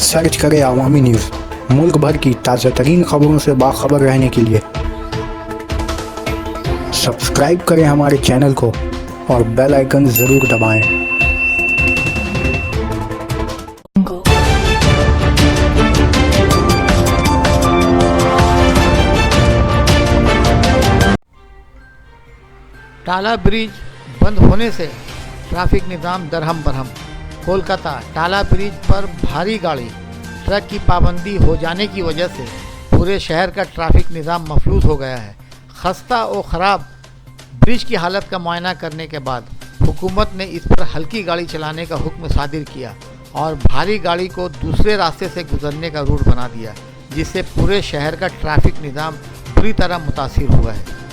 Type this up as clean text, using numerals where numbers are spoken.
Search करें अवामी news. मुल्क भर की ताज़ा तरीन खबरों से बाखबर रहने के लिए सब्सक्राइब करें हमारे चैनल को और बेल आइकन ज़रूर दबाएं। टाला ब्रिज बंद होने से ट्रैफिक निज़ाम दरहम बरहम। कोलकाता टाला ब्रिज पर भारी गाड़ी ट्रक की पाबंदी हो जाने की वजह से पूरे शहर का ट्रैफिक निज़ाम मफलूज हो गया है। खस्ता और ख़राब ब्रिज की हालत का मुआयना करने के बाद हुकूमत ने इस पर हल्की गाड़ी चलाने का हुक्म सादिर किया और भारी गाड़ी को दूसरे रास्ते से गुजरने का रूट बना दिया, जिससे पूरे शहर का ट्रैफिक निज़ाम बुरी तरह मुतासिर हुआ है।